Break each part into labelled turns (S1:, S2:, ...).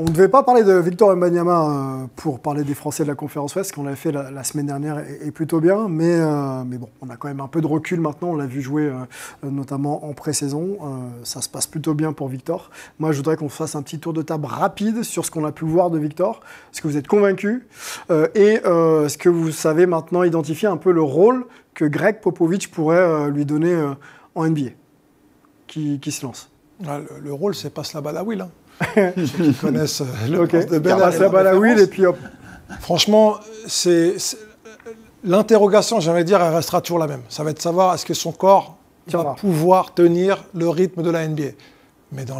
S1: On ne devait pas parler de Victor Wembanyama pour parler des Français de la Conférence Ouest, ce qu'on avait fait la semaine dernière est plutôt bien, mais bon, on a quand même un peu de recul maintenant, on l'a vu jouer notamment en pré-saison, ça se passe plutôt bien pour Victor. Moi, je voudrais qu'on fasse un petit tour de table rapide sur ce qu'on a pu voir de Victor. Est-ce que vous êtes convaincus et est-ce que vous savez maintenant identifier un peu le rôle que Greg Popovich pourrait lui donner en NBA qui se lance?
S2: Le rôle, c'est passe la balle à Will. Ceux qui connaissent le
S1: okay.
S2: de Ben.
S1: Passe la balle à Will et puis hop.
S2: Franchement, l'interrogation, j'aimerais dire, elle restera toujours la même. Ça va être de savoir est-ce que son corps va pouvoir tenir le rythme de la NBA. Mais dans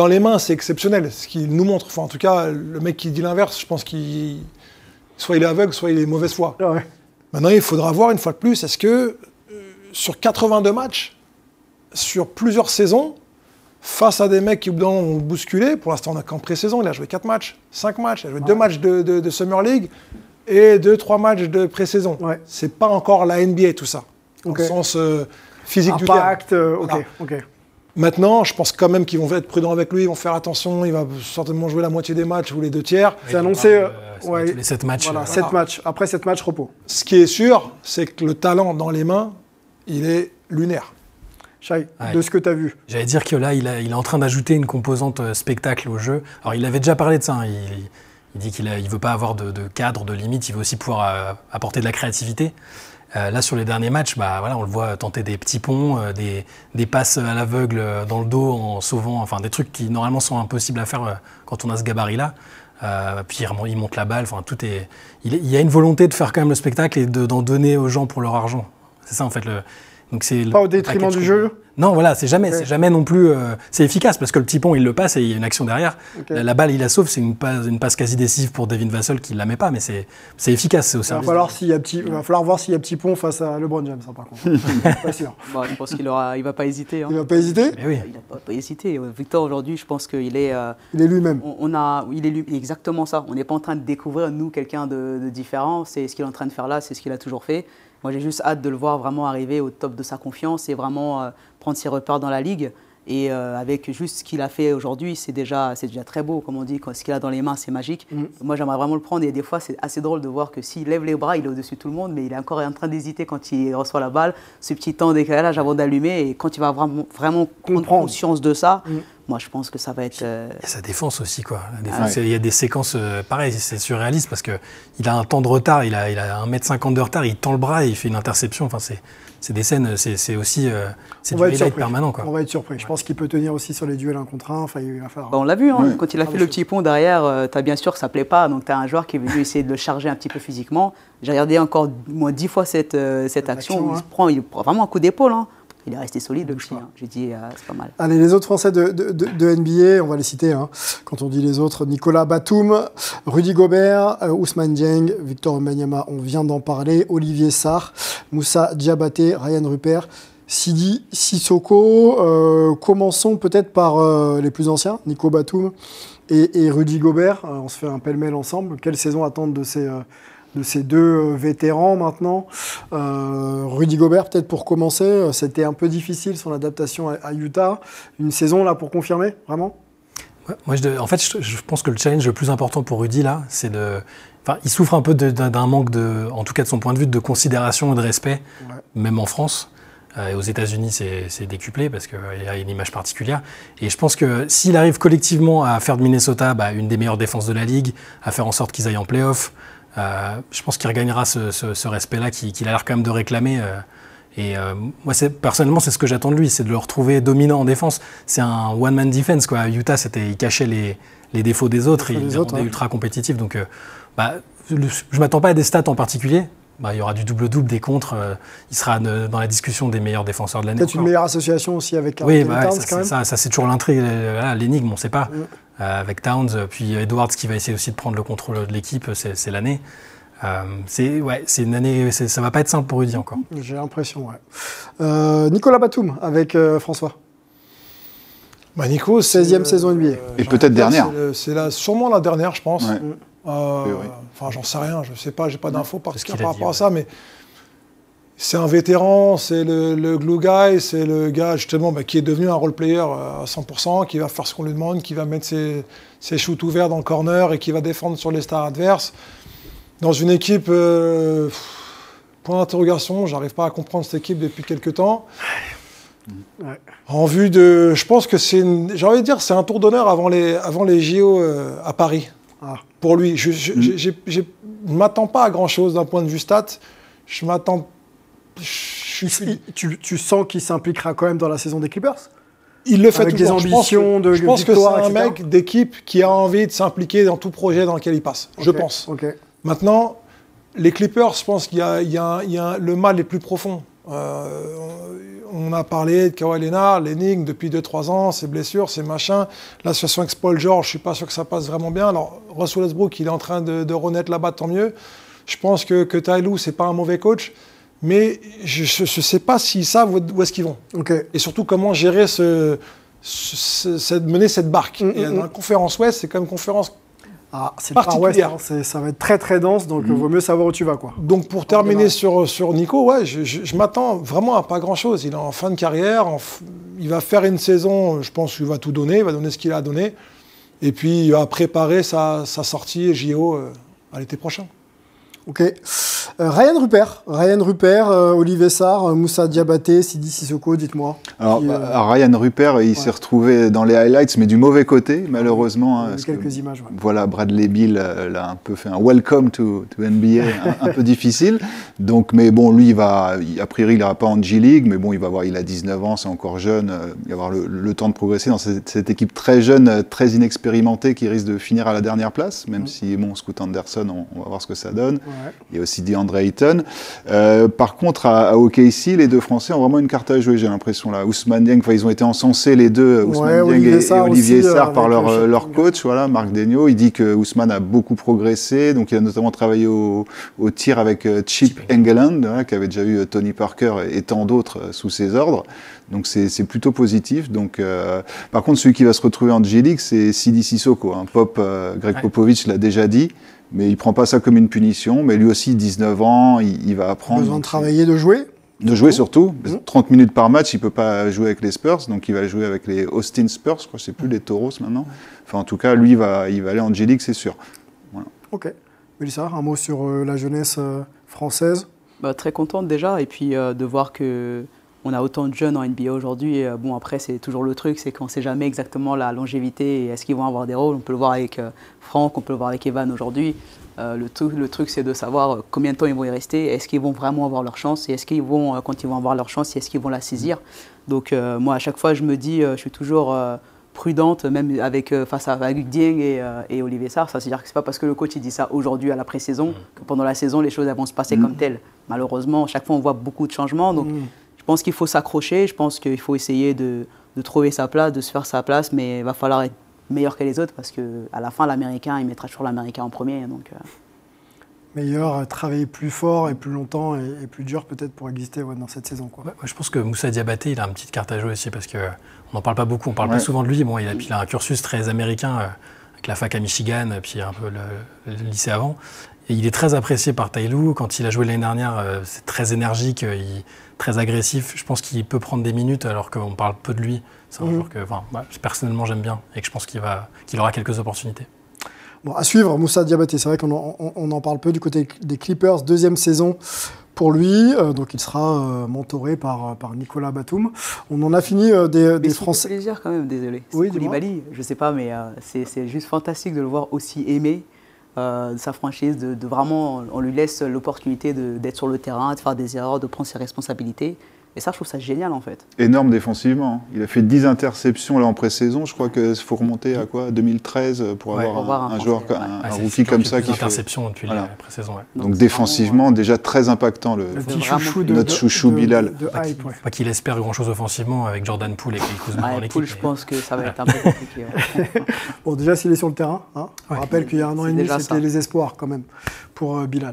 S2: les mains, c'est exceptionnel. Ce qu'il nous montre, enfin, en tout cas, le mec qui dit l'inverse, je pense qu'il soit il est aveugle, soit il est mauvaise foi.
S1: Ah ouais.
S2: Maintenant, il faudra voir une fois de plus, est-ce que sur 82 matchs, sur plusieurs saisons, face à des mecs qui ont bousculé, pour l'instant on n'a qu'en pré-saison, il a joué 4 matchs, 5 matchs, il a joué 2 matchs de Summer League et 2-3 matchs de pré-saison. Ouais. C'est pas encore la NBA tout ça, dans le sens physique du terme.
S1: Impact, ok.
S2: Maintenant, je pense quand même qu'ils vont être prudents avec lui, ils vont faire attention, il va certainement jouer la moitié des matchs ou les 2 tiers.
S1: C'est annoncé
S3: tous les 7 matchs.
S1: Voilà, 7 matchs. Après 7 matchs, repos.
S2: Ce qui est sûr, c'est que le talent dans les mains, il est lunaire.
S1: Shai, de ce que tu as vu.
S3: J'allais dire que là, il est en train d'ajouter une composante spectacle au jeu. Alors, il avait déjà parlé de ça. Hein. Il dit qu'il ne veut pas avoir de cadre, de limite. Il veut aussi pouvoir apporter de la créativité. Là, sur les derniers matchs, voilà, on le voit tenter des petits ponts, des passes à l'aveugle dans le dos en sauvant, enfin, des trucs qui, normalement, sont impossibles à faire quand on a ce gabarit-là. Puis il monte la balle. Enfin, il y a une volonté de faire quand même le spectacle et d'en donner aux gens pour leur argent. C'est ça, en fait, donc
S1: pas au détriment du jeu.
S3: Non, voilà, c'est jamais non plus. C'est efficace parce que le petit pont, il le passe et il y a une action derrière. Okay. La balle, il la sauve, c'est une passe quasi décisive pour Devin Vassell qui ne la met pas, mais c'est efficace. C'est au service.
S1: Il va falloir voir s'il y a petit pont face à LeBron James, hein, par contre. Pas sûr.
S4: Bon, je pense qu'il va pas hésiter. Hein.
S1: Il va pas hésiter.
S3: Mais oui.
S4: Il n'a pas hésité. Victor aujourd'hui, je pense qu'il est.
S1: Il est lui-même.
S4: Il est exactement ça. On n'est pas en train de découvrir nous quelqu'un de différent. C'est ce qu'il est en train de faire là, c'est ce qu'il a toujours fait. Moi, j'ai juste hâte de le voir vraiment arriver au top de sa confiance et vraiment prendre ses repères dans la ligue. Et avec juste ce qu'il a fait aujourd'hui, c'est déjà très beau. Comme on dit, ce qu'il a dans les mains, c'est magique. Moi, j'aimerais vraiment le prendre. Et des fois, c'est assez drôle de voir que s'il lève les bras, il est au-dessus de tout le monde, mais il est encore en train d'hésiter quand il reçoit la balle. Ce petit temps de décalage avant d'allumer. Et quand il va vraiment prendre conscience de ça, moi, je pense que ça va être...
S3: Et sa défense aussi, quoi. Il y a des séquences, pareil, c'est surréaliste parce qu'il a un temps de retard, il a 1m50 de retard, il tend le bras et il fait une interception. Enfin, c'est des scènes, c'est aussi du highlight permanent, quoi.
S1: On va être surpris. Je pense qu'il peut tenir aussi sur les duels 1 contre 1. Enfin, il va falloir...
S4: on l'a vu, hein, quand il a fait le petit pont derrière, tu as bien sûr que ça ne plaît pas. Donc, tu as un joueur qui est venu essayer de le charger un petit peu physiquement. J'ai regardé encore moins 10 fois cette action. Il prend vraiment un coup d'épaule. Hein. Il est resté solide aussi, hein. J'ai dit, c'est pas mal.
S1: Allez, les autres Français de NBA, on va les citer. Hein. Quand on dit les autres, Nicolas Batum, Rudy Gobert, Ousmane Dieng, Victor Wembanyama, on vient d'en parler, Olivier Sarr, Moussa Diabaté, Ryan Rupert, Sidi Sissoko. Commençons peut-être par les plus anciens, Nico Batum et Rudy Gobert. On se fait un pêle-mêle ensemble. Quelle saison attendre de ces deux vétérans maintenant? Rudy Gobert, peut-être pour commencer, c'était un peu difficile son adaptation à Utah. Une saison là pour confirmer, vraiment?
S3: Moi, en fait, je pense que le challenge le plus important pour Rudy là, c'est il souffre un peu d'un manque en tout cas de son point de vue, de considération et de respect, même en France. Et aux États-Unis, c'est décuplé parce qu'il y a une image particulière. Et je pense que s'il arrive collectivement à faire de Minnesota une des meilleures défenses de la ligue, à faire en sorte qu'ils aillent en play-off, je pense qu'il regagnera ce respect-là qu'il a l'air quand même de réclamer. Moi, personnellement, c'est ce que j'attends de lui, c'est de le retrouver dominant en défense. C'est un one-man defense, quoi. À Utah, il cachait les défauts des autres, il est ultra compétitif. Donc, je ne m'attends pas à des stats en particulier. Il y aura du double-double, des contres. Il sera dans la discussion des meilleurs défenseurs de l'année.
S1: Peut-être une meilleure association aussi avec Towns, quand même.
S3: Ça c'est toujours l'intrigue, l'énigme, on ne sait pas. Avec Towns, puis Edwards qui va essayer aussi de prendre le contrôle de l'équipe, c'est l'année. C'est une année, ça va pas être simple pour Rudy encore.
S1: J'ai l'impression, Nicolas Batum avec François.
S2: Nico,
S1: 16e saison NBA.
S5: Et peut-être dernière.
S2: C'est sûrement la dernière, je pense.
S5: Ouais.
S2: Enfin, j'en sais rien, je sais pas, j'ai pas d'infos par rapport à ça, mais C'est un vétéran, c'est le glue guy, c'est le gars justement qui est devenu un role player à 100%, qui va faire ce qu'on lui demande, qui va mettre ses shoots ouverts dans le corner et qui va défendre sur les stars adverses. Dans une équipe, point d'interrogation, j'arrive pas à comprendre cette équipe depuis quelques temps. Ouais. En vue de, je pense que j'ai envie de dire, c'est un tour d'honneur avant les JO à Paris. Ah. Pour lui, je ne m'attends pas à grand chose d'un point de vue stat. Je m'attends.
S1: Tu sens qu'il s'impliquera quand même dans la saison des Clippers?
S2: Il le fait
S1: avec
S2: toujours.
S1: Des ambitions de victoire.
S2: Je pense que c'est un mec d'équipe qui a envie de s'impliquer dans tout projet dans lequel il passe. Okay. Je pense. Okay. Maintenant, les Clippers, je pense qu'il y a le mal est plus profond. On a parlé de Kawhi Leonard, l'énigme depuis 2-3 ans, ses blessures, ses machins. La situation avec Paul George, je ne suis pas sûr que ça passe vraiment bien. Alors, Russell Westbrook, il est en train de renaître là-bas, tant mieux. Je pense que Ty Lue, ce n'est pas un mauvais coach. Mais je ne sais pas s'ils savent où est-ce qu'ils vont. Okay. Et surtout, comment gérer mener cette barque. Et dans la conférence Ouest, c'est quand même une conférence
S1: c'est le Far West, hein, ça va être très très dense, donc il vaut mieux savoir où tu vas. Quoi.
S2: Donc pour terminer sur Nico, ouais, je m'attends vraiment à pas grand-chose. Il est en fin de carrière, il va faire une saison, je pense qu'il va tout donner, il va donner ce qu'il a donné. Et puis il va préparer sa sortie JO à l'été prochain.
S1: Ok. Ryan Rupert, Olivier Sarr, Moussa Diabaté, Sidi Sissoko, dites-moi.
S5: Alors, Ryan Rupert, il s'est retrouvé dans les highlights, mais du mauvais côté, malheureusement.
S1: Quelques images. Ouais.
S5: Voilà, Bradley Beal l'a un peu fait un welcome to NBA un peu difficile. Donc, mais bon, lui, a priori, il n'ira pas en G-League, mais bon, il a 19 ans, c'est encore jeune. Il va avoir le temps de progresser dans cette équipe très jeune, très inexpérimentée, qui risque de finir à la dernière place, même si, bon, Scoot Anderson, on va voir ce que ça donne. Ouais. Il y a aussi DeAndre Ayton. Par contre, à OKC, les deux Français ont vraiment une carte à jouer, j'ai l'impression. Là. Ousmane Dieng, ils ont été encensés les deux, Ousmane Dieng et Olivier Sarr, par leur coach, voilà, Marc Daigneault. Il dit que Ousmane a beaucoup progressé, donc il a notamment travaillé au tir avec Chip Engeland, hein, qui avait déjà eu Tony Parker et tant d'autres sous ses ordres. Donc c'est plutôt positif. Donc, par contre, celui qui va se retrouver en G-League, c'est Sidi Sissoko. Hein. Greg Popovich l'a déjà dit. Mais il ne prend pas ça comme une punition. Mais lui aussi, 19 ans, il va apprendre.
S1: Besoin de travailler, de jouer.
S5: De jouer surtout. 30 minutes par match, il ne peut pas jouer avec les Spurs. Donc il va jouer avec les Austin Spurs, je crois que c'est plus les Toros maintenant. Enfin, en tout cas, lui, il va aller en G-League, c'est sûr. Voilà.
S1: Ok. Mélissa, un mot sur la jeunesse française?
S4: Très contente déjà. Et puis de voir qu'on a autant de jeunes en NBA aujourd'hui. Bon, après, c'est toujours le truc, c'est qu'on ne sait jamais exactement la longévité et est-ce qu'ils vont avoir des rôles. On peut le voir avec Franck, on peut le voir avec Evan aujourd'hui. Le truc, c'est de savoir combien de temps ils vont y rester. Est-ce qu'ils vont vraiment avoir leur chance? Et est-ce qu'ils vont, quand ils vont avoir leur chance, est-ce qu'ils vont la saisir? Donc, moi, à chaque fois, je me dis, je suis toujours prudente, même face à Dieng et Olivier Sarr. Ça, c'est-à-dire que ce n'est pas parce que le coach il dit ça aujourd'hui à la pré-saison que pendant la saison, les choses elles vont se passer comme telles. Malheureusement, chaque fois, on voit beaucoup de changements. Donc, je pense qu'il faut s'accrocher. Je pense qu'il faut essayer de trouver sa place, de se faire sa place. Mais il va falloir être meilleur que les autres parce qu'à la fin, l'Américain, il mettra toujours l'Américain en premier. Donc,
S1: meilleur, travailler plus fort et plus longtemps et plus dur peut-être pour exister dans cette saison. Quoi.
S3: Ouais, je pense que Moussa Diabaté, il a une petite carte à jouer aussi parce qu'on n'en parle pas beaucoup. On parle pas souvent de lui. Bon, il a un cursus très américain avec la fac à Michigan puis un peu le lycée avant. Et il est très apprécié par Ty Lue. Quand il a joué l'année dernière, c'est très énergique, très agressif. Je pense qu'il peut prendre des minutes alors qu'on parle peu de lui. C'est un joueur que personnellement j'aime bien et que je pense qu'il aura quelques opportunités.
S1: Bon, à suivre, Moussa Diabaté. C'est vrai qu'on en parle peu du côté des Clippers. Deuxième saison pour lui. Donc il sera mentoré par Nicolas Batum. On en a fini des Français.
S4: C'est plaisir quand même, désolé.
S1: Oui,
S4: Koulibaly, je ne sais pas, mais c'est juste fantastique de le voir aussi aimé. De sa franchise, de vraiment, on lui laisse l'opportunité d'être sur le terrain, de faire des erreurs, de prendre ses responsabilités. Et ça, je trouve ça génial en fait.
S5: Énorme défensivement. Il a fait 10 interceptions là en pré-saison. Je crois qu'il faut remonter à quoi 2013 pour avoir un joueur, un rookie comme ça qui fait.
S3: Interceptions depuis la pré-saison. Ouais.
S5: Donc défensivement, déjà très impactant.
S1: Petit chouchou
S5: notre chouchou Bilal.
S3: Pas qu'il espère grand-chose offensivement avec Jordan Poole et Kyle Kuzma dans l'équipe.
S4: Poole, je pense que ça va être un peu compliqué.
S1: Bon, déjà s'il est sur le terrain, on rappelle qu'il y a un an et demi, c'était les espoirs quand même pour Bilal.